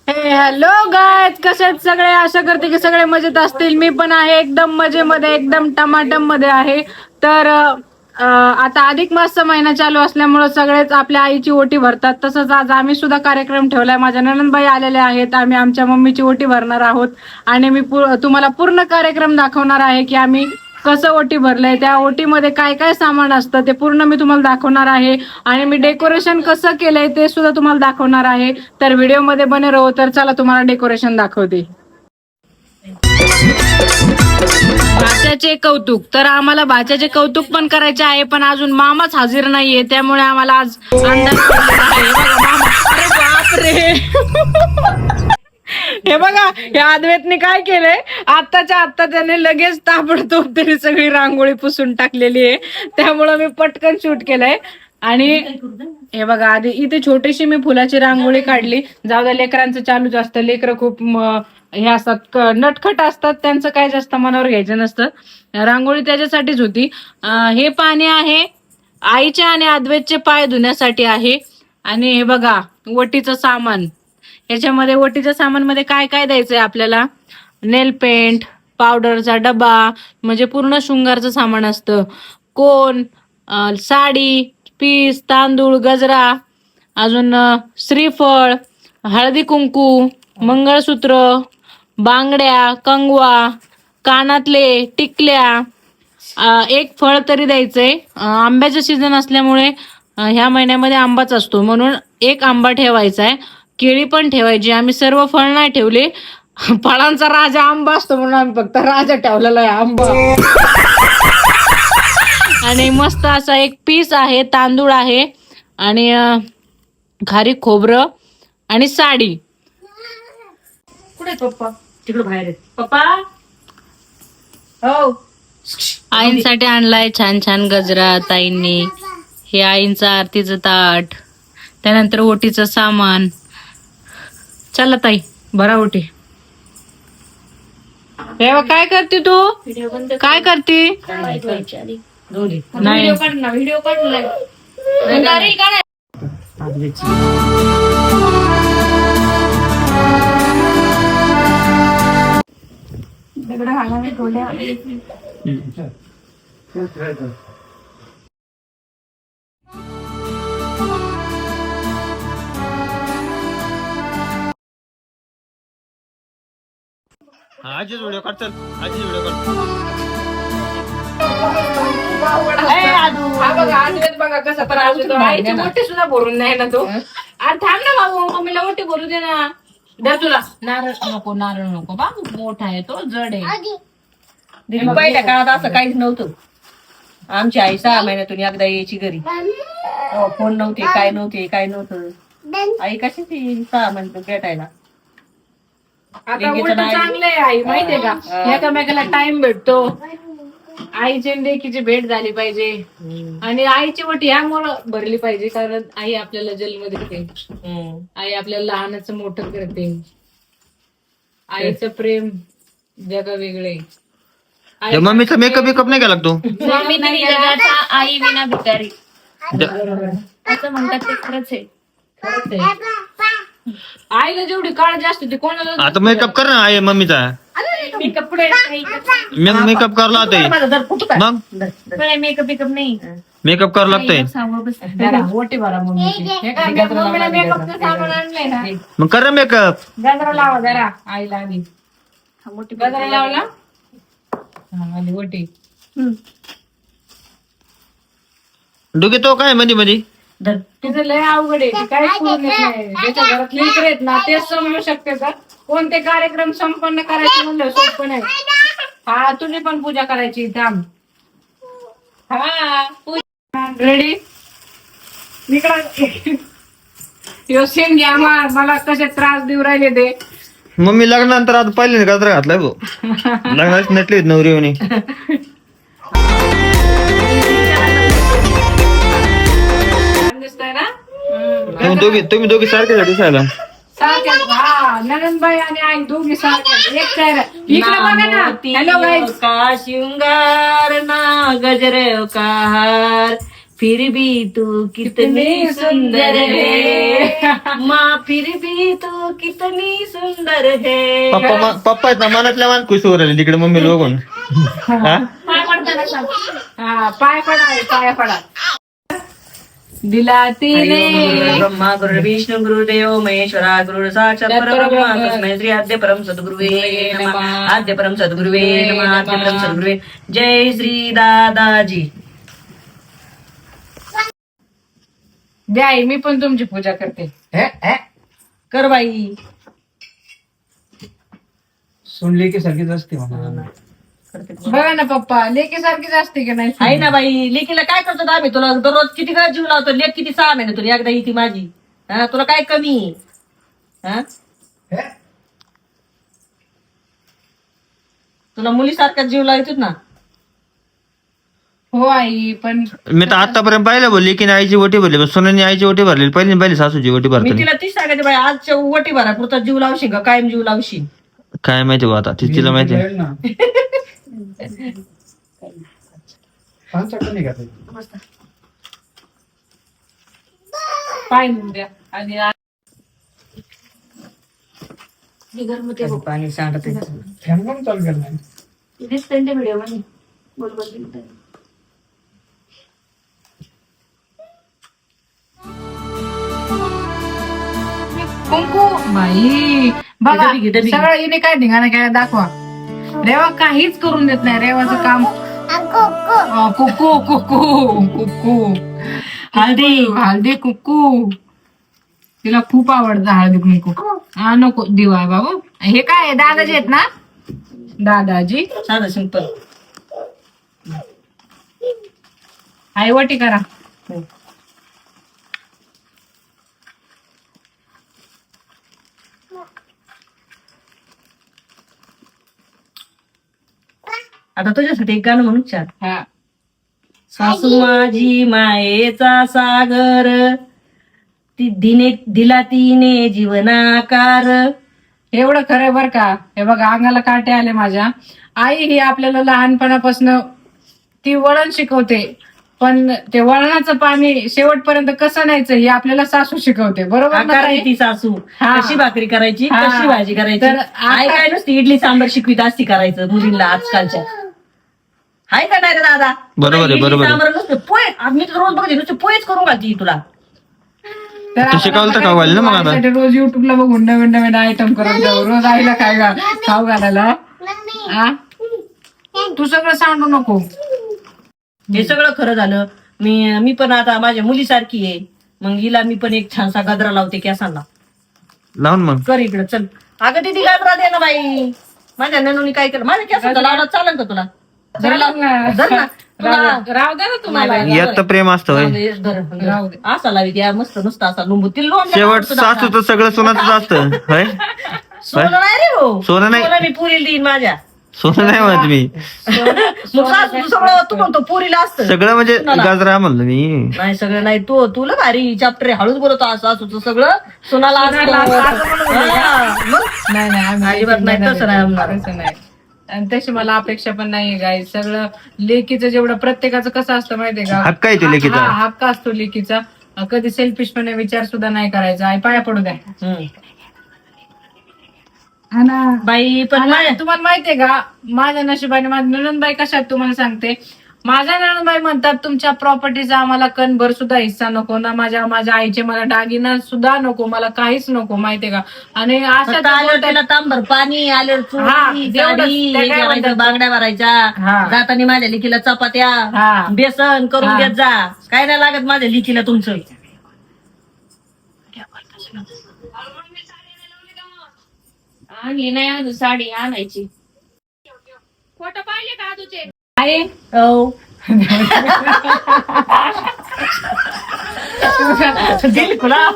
Hello guys, कसे आहेत सगळे? आशा करते की सगळे मजेत असतील. मी पण आहे एकदम मजेमध्ये, एकदम टमाटम मध्ये आहे. तर आता अधिक मास महिना चालू असल्यामुळे सगळेच आपल्या आईची ओटी भरतात. तसंच आज आम्ही सुद्धा कार्यक्रम ठेवलाय. माझ्या नणंदबाई आलेल्या आहेत. आम्ही आमच्या मम्मीची ओटी भरणार आहोत आणि मी तुम्हाला पूर्ण कार्यक्रम दाखवणार आहे की आम्ही कसं ओटी भरलंय, त्या ओटीमध्ये काय काय सामान असतं ते पूर्ण मी तुम्हाला दाखवणार आहे. आणि मी डेकोरेशन कसं केलंय ते सुद्धा तुम्हाला दाखवणार आहे. तर व्हिडिओमध्ये बने राहू. तर चला तुम्हाला डेकोरेशन दाखवते. भाच्याचे कौतुक. तर आम्हाला भाच्याचे कौतुक पण करायचे आहे, पण अजून मामाच हजर नाहीये, त्यामुळे आम्हाला आज अंदाज पडलेला आहे. बघा मामा, अरे बापरे. हे बघा, या अद्वैतने काय केलंय, आत्ताच्या आत्ता त्याने लगेच ताबडतोब तरी सगळी रांगोळी पुसून टाकलेली आहे. त्यामुळं मी पटकन शूट केलंय. आणि हे बघा, आधी इथे छोटीशी मी फुलाची रांगोळी काढली. जाऊ द्या, लेकरांचं चालूच असतं. लेकरं खूप हे असतात, नटखट असतात, त्यांचं काय जास्त मनावर घ्यायचं नसतं. रांगोळी त्याच्यासाठीच होती. हे पाणी आहे आईचे आणि अद्वैतचे पाय धुण्यासाठी आहे. आणि हे बघा, वटीचं सामान. याच्यामध्ये वटीच्या सामान मध्ये काय काय द्यायचंय आपल्याला? नेल पेंट, पावडरचा डबा, म्हणजे पूर्ण शृंगारचं सामान असतं. कोण, साडी, पीस, तांदूळ, गजरा, अजून श्रीफळ, हळदी कुंकू, मंगळसूत्र, बांगड्या, कंगवा, कानातले, टिकल्या, एक फळ तरी द्यायचंय. आंब्याचं सीझन असल्यामुळे ह्या महिन्यामध्ये आंबाच असतो, म्हणून एक आंबा ठेवायचा आहे. केळी पण ठेवायची. आम्ही सर्व फळ नाही ठेवले. फळांचा राजा आंबा असतो म्हणून आम्ही फक्त राजा ठेवलेला आहे, आंबा. आणि मस्त असा एक पीस आहे, तांदूळ आहे, आणि खारीक खोबरं आणि साडी. कुठे पप्पा? तिकडे बाहेर आहेत पप्पा. हो, आईंसाठी आणलाय छान छान गजरा ताईंनी. हे आईंचं आरतीचं ताट, त्यानंतर ओटीचं सामान. चला ताई, भरा ओटी. काय करते तू? काय करते? व्हिडिओ काढ ना, व्हिडिओ काढ ना. आजीच व्हिडिओ काढ, चल आजीच व्हिडिओ काढ. बघा कसं आईची मोठी सुद्धा भरून नाही ना तो. आणि थांब ना बाबू, मम्मीला मोठी भरू दे ना. द्या तुला नारळ नको, नारळ नको बाबू, मोठा आहे तो, जड आहे. पहिल्या काळात असं काहीच नव्हतं. आमची आई 6 महिन्यातून एकदा यायची घरी. फोन नव्हते, काय नव्हते, काय नव्हतं. आई कशी ती 6 महिन्यातून भेटायला. आता उलट चांगलं आहे आई, माहितीये का, एकामेकाला टाइम भेटतो. आईची आणि लेकीची भेट झाली पाहिजे. आणि आईची वटी ह्यामुळं भरली पाहिजे कारण आई आपल्याला जन्म देते. आई आपल्याला लहानाचं मोठं करते. आईचं प्रेम जगा वेगळे. मम्मीचा मेकअप बिकअप नाही केला तू? स्वामी नाही जगाचा, आई विना भिकारी, असं म्हणतात ते खरंच आहे. आईला जेवढी काळजी असते ती कोणाला. आता मेकअप कर ना आई मम्मीचा. मेकअप पुढे मेकअप करावं लागतंय. मग मेकअप बिकअप नाही, मेकअप करावं लागतंय. ओटी भरा मम्मीची. मेकअपचं सामान आणलंय ना, मग कर ना मेकअप. गजरा लावा जरा आईला. आधी गजरा लावला आणि ओटी. डोके तो काय मध्ये मध्ये तिचं लय अवघड आहे. काय पूर्ण नाही. ज्याच्या घरात लेकरं आहेत ना तेच समजू शकते का कोणते कार्यक्रम संपन्न करायचे म्हणलं सोपं नाही. हा, तुझी पण पूजा करायची. थांब. हा, रेडी. इकडं योसेन घ्या. मला कसे त्रास देऊ राहिले ते. मम्मी लग्नानंतर आता पहिले गजरा घातलाय भाऊ. लग्नाची नटली नवरी म्हणे. दिसतंय ना तुम्ही दोघी सारखे दिसायला. सारख्या. हा, नंदनबाई आणि आई दोघी सारख्या, एक चेहरा. इकडे बघा ना. Hello guys. का शिंगार ना गजरे का हार, फिर भी तू कितनी सुंदर है माँ, फिर भी तू कितनी सुंदर है. पप्पा आहेत ना मनातल्या मान खुश हो राहिले तिकडे मम्मी लोगून हा पाय पडताना सांग. हा पाय पडा दिला तिने ब्रह्मा गुरु विष्णू गुरुदेव महेश्वरा गुरु साक्षात परब्रह्मा तस्मै श्री आद्य परम सद्गुरुवे नमः. आद्य परम सद्गुरुवे नमः. आद्य परम सद्गुरुवे. जय श्री दादाजी. द्या आई, मी पण तुमची पूजा करते. कर बाई. सुनले की सगळीच असते म्हणा. बघा ना पप्पा, लेकीसारखीच असते की नाही? आहे ना बाई. लेकीला काय करतो आम्ही? तुला दररोज किती वेळा जीव लावतो. लेक किती 6 महिने तुला एकदा येते माझी. हा तुला काय कमी आहे? हा तुला मुलीसारखा जीव लावतो ना. हो आई, पण मी तर आतापर्यंत पाहिलं बोलली की आईची ओटी भरली पण सोनानी आईची ओटी भरली पहिली सासूची ओटी मी भरते तिला तीच सांगायचे बाई, आजच्या वटी भरा पुरता जीव लावशील का कायम जीव लावशील? काय माहिती बा आता तिला माहिती मिळेल ना. पाच चटणी नाही का ते? पाय द्या आणि पाणी सांडत फॅन पण चालू केला नाही. व्हिडिओ मध्ये बोल बोल. कुंकू बाई बघा, डबी घे, डबी घे. सगळं हिने काय धिंगाणा काय दाखवा. रेवा काहीच करून देत नाही. रेवाचं काम कुकू कुकू कुकू हळदी कुकू. तिला खूप आवडतं हळदी कुंकू. हा नको दिवा बाबू. हे काय आहे? दादाजी आहेत ना? दादाजी साधं सिंपल. आई वटी करा. आता तुझ्यासाठी एक गाणं म्हणून छान. हा सासू माझी मायेचा सागर, ती दिला तिने जीवनाकार. एवढं खरंय बर का. हे बघा अंगाला काटे आले माझ्या. आई ही आपल्याला लहानपणापासून ती वळण शिकवते, पण ते वळणाचं पाणी शेवटपर्यंत कसं न्यायचं हे आपल्याला सासू शिकवते. बरोबर ना आकार ताई? ती सासू हा. कशी भाकरी करायची, हा. कशी भाजी करायची. तर आई काय नुसती इडली सांबर शिकवीत असती करायचं मुलींना आजकालच्या. हाय का नाही रे दादा? बरोबर आहे, इडली बरोबर आहे. सांबार नुसते पोहे. मी तर रोज बघते नुसते पोहेच करून घालते तुला. तर तू शिकवलं तर खाऊ घाल ना मग आता. आईसाठी रोज युट्यूबला बघून नवीन नवीन आयटम करत जाऊ. रोज आईला काय खाऊ घालायला. हा? तू सगळं सांगू नको. हे सगळं खरं झालं. मी पण आता माझ्या मुलीसारखी आहे. मग हिला मी पण एक छानसा गजरा लावते केसांना. लावून मग कर इकडं चल. अगं दीदी गजरा दे ना बाई. माझ्या ननूनी काय केलं? माझ्या केसांचा लावला चालेल का तुला? जरा लाव. धर ना. तुला- राहू द्या ना तुम्हाला. नाही, यात तर प्रेम असतं होय. धर. राहू दे. असा लावी द्या मस्त नुसतं असा लिंबू तिला लोण द्या शेवट तुला. सासू तर सगळं सोनाच असतं होय. सोनं नाही रे हो. सोनं नाही. मी पुरीला देईन माझ्या. सोनं नाही म्हणत मी. मग सासू सगळं तू म्हणतो पुरीला असतं. सगळं म्हणजे गाजरा म्हणलं मी. नाही सगळं नाही. तुला भारी चॅप्टर हळूच बोलतो असं असं सगळं सोनाला असतं. हा, मग? नाही नाही आम्ही अजिबात नाही, तसं नाही होणार. तसं नाही. आणि तशी मला अपेक्षा पण नाहीये गाई. सगळं लेकीचं जेवढं प्रत्येकाचं कसं असतं माहितीये का? हक्क आहे तो लेकीचा. हा, हक्क असतो लेकीचा. कधी सेल्फिशपणे विचार सुद्धा नाही करायचा. आई पाया पडू द्या. हम्म. हा ना. बाई पण आणि तुम्हाला माहितीये का माझ्या नशिबाने माझी नणंदबाई कशा आहेत तुम्हाला सांगते. माझ्या नणंदबाई म्हणतात तुमच्या प्रॉपर्टीचा आम्हाला कणभर सुद्धा हिस्सा नको ना. माझ्या आईचे मला दागिना सुद्धा नको. मला काहीच नको माहितीये का. आणि फक्त आल्यावर त्याला तांबर पाणी आल्यावर हा, चुरी, तेवढंच. साडी, त्या काय करायचं, म्हणतात? बांगड्या भरायच्या. हा. जाताना माझ्या लेकीला चपात्या हा. बेसन करून हा. देत जा. काय नाही लागत माझ्या लेकीला तुमचं. आणि नाही अजून साडी आणायची. फोटो पाहिले का तुझे? आई हो. दिल खुला.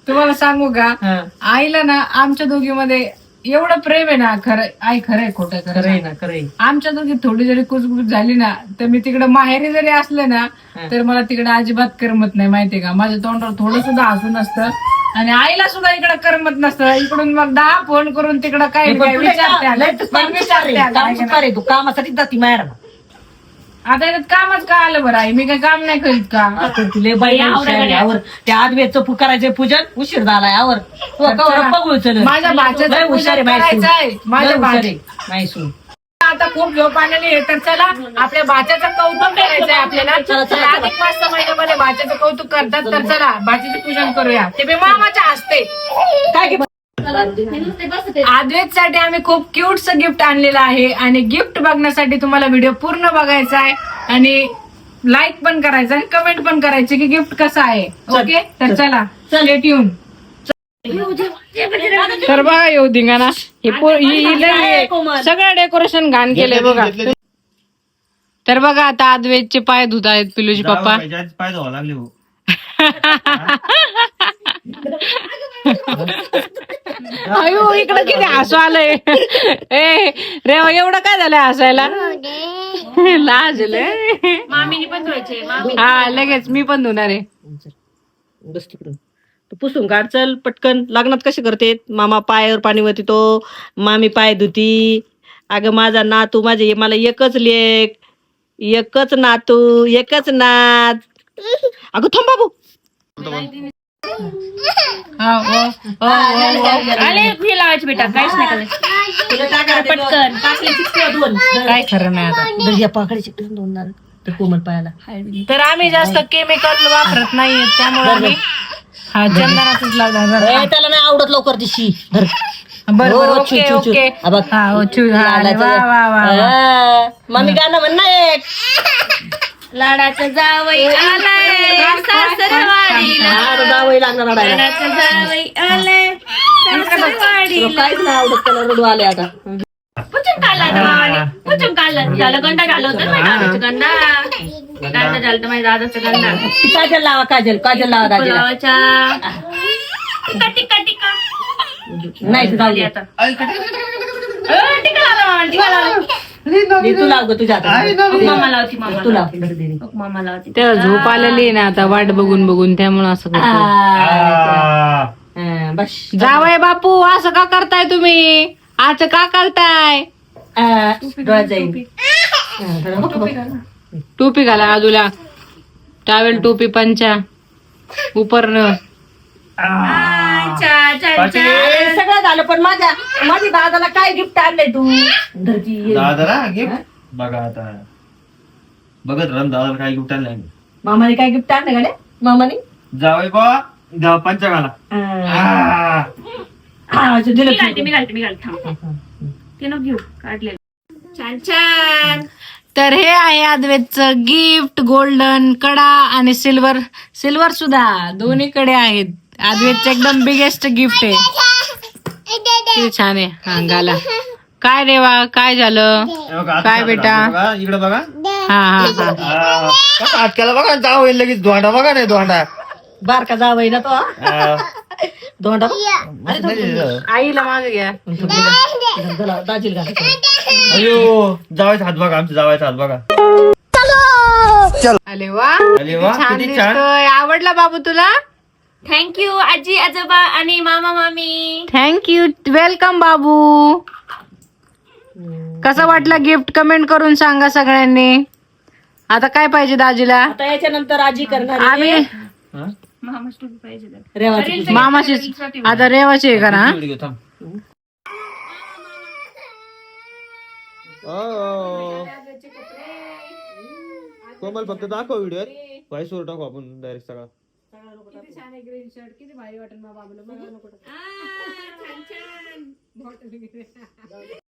तुम्हाला सांगू का हा. आईला ना आमच्या दोघीमध्ये एवढं प्रेम आहे ना. खरं आई खरंय खोटं खरंय खरं ना खरंय. आमच्या दोघी थोडी जरी कुजबुज झाली ना तर मी तिकडे माहेरी जरी असले ना तर मला तिकडे अजिबात करमत नाही माहितीये का. माझ्या तोंडावर थोडं सुद्धा हसू नसतं. आणि आईला सुद्धा इकडे करमत नसतं. इकडून मग 10 फोन करून तिकडं काय पण तुला विचारते लय तू काम चुकार रे. काम चुकार रे. तू कामासाठी जाती माहेर. आता याच्यात कामच का आलं बरं आई, मी काही काम नाही करीत का? तुले बाई आवर त्या आदवेचं करायचे पूजन उशीर झाला यावर बघू चल माझ्या भाच्याचं हुशार पूजन आहे करायचं आहे. माझ्या भाचे माहिसून आता खूप झोप आलेली आहे, तर चला आपल्या भाच्याचं कौतुक करायचंय आपल्याला. तर अधिक मास महिन्यामध्ये भाच्याचं कौतुक करतात, तर चला भाच्याचं पूजन करूया, ते बी मामाच्या हस्ते. काय आद्वेतसाठी आम्ही खूप क्यूटचं गिफ्ट आणलेलं आहे आणि गिफ्ट बघण्यासाठी तुम्हाला व्हिडिओ पूर्ण बघायचा आहे आणि लाईक पण करायचं आणि कमेंट पण करायची की गिफ्ट कसं आहे. ओके, तर चला स्टेट येऊन. तर बघा येऊ धिंगाणा, सगळं डेकोरेशन घाण केलंय बघा. तर बघा आता आद्वेतचे पाय धुत आहेत पिलूचे पप्पा. पाय धुवा लागले हो. अयो इकडं किती हसू आलंय. ए रे एवढं काय झालंय हसायला? लाजलंय. मामीनी पण धुवायचे. मामी हा लगेच मी पण धुणार आहे. बस तिकडून तू पुसून काढ चल पटकन. लग्नात कसे करते मामा पायावर पाणी वती तो मामी पाय धुती. अगं माझा नातू माझे मला एकच लेक एकच नातू एकच नात. अगं थांब बाबू. आले हे लावायचे बेटा, काहीच नाही करायचं. पटकन काय खरं नाही आता. पाकळीचे दोन तर कोमल पायाला. तर आम्ही जास्त केमिकल वापरत नाहीये, त्यामुळे आम्ही हा चंदनातच लावणार. त्याला नाही आवडत लवकर दिशी. बरोबर ओके ओके. हा हो छू झाले. वा वा वा. मम्मी गाणं म्हण ना एक. लाडाचं जावई आलाय सासरवाडीला. जावई लागणार रडायला. लाडाचं जावई आलाय सासरवाडीला. काहीच नाही आवडत त्याला रडू आले आता. पुचून काढला ना मामाने. पुचून काढला. झालं गंडा झालं होतं ना दादाचं गंडा. गंडा झालं तर माझ्या दादाचं गंडा. काजल लावा काजल काजल लावा दाजीला. पुलावाच्या टिका टिका टिका नाही तर जाऊ दे. आता टिका लावला मामा, टिका लावला. दे तू लाव ग तुझ्या हातात. मामा लावती, मामा तू लावती. लाव दे. मामा लावती. त्याला झोप आलेली आहे ना आता वाट बघून बघून, त्यामुळे असं करतो. बस जावय बापू असं का करताय तुम्ही? असं का करताय? डोळ्यात जाईल. टोपी घाला आजूला, टावेल टोपी पंचा उपरनं. सगळं झालं पण माझ्या दादाला काय गिफ्ट आणलंय तू? धरती दादाला गिफ्ट बघा आता. बघत राम दादाला काय गिफ्ट आणलंय. मामाने काय गिफ्ट आणलं गाड्या? मामाने जावई बा पंचा घाला. मी घालते थांब. ते नको घेऊ काढलेलं. छान छान. तर हे आहे अद्वैतचं गिफ्ट. गोल्डन कडा आणि सिल्वर सुद्धा दोन्हीकडे आहेत. अद्वैतचं एकदम बिगेस्ट गिफ्ट आहे. किती छान आहे. हा घाला. काय रेवा काय झालं? काय बेटा? इकडे बघा. हा हा हा. हातक्याला बघा जावई लगेच धोंडा बघा नाही धोंडा. बारका जावई ना तो धोंडा. आईला मागे घ्या. दाजील घाल. अयो जावायचा हात बघा. आमच्या जावायचा हात बघा. अरे वा अरे वा छान किती छान. दिसतोय. आवडला बाबू तुला? थँक्यू आजी आजोबा आणि मामा मामी. थँक्यू. वेलकम बाबू. कसं वाटलं गिफ्ट कमेंट करून सांगा सगळ्यांनी. आता काय पाहिजे दाजीला? आता याच्यानंतर आजी करणार आम्ही मामाच टोपी पाहिजे त्याला. रेवाची. मामाशी आता रेवाची आहे का ना? व्हिडिओ थांब. कोमल फक्त दाखव व्हिडिओ. व्हॉइस वर टाकू आपण डायरेक्ट सगळा. छान छान.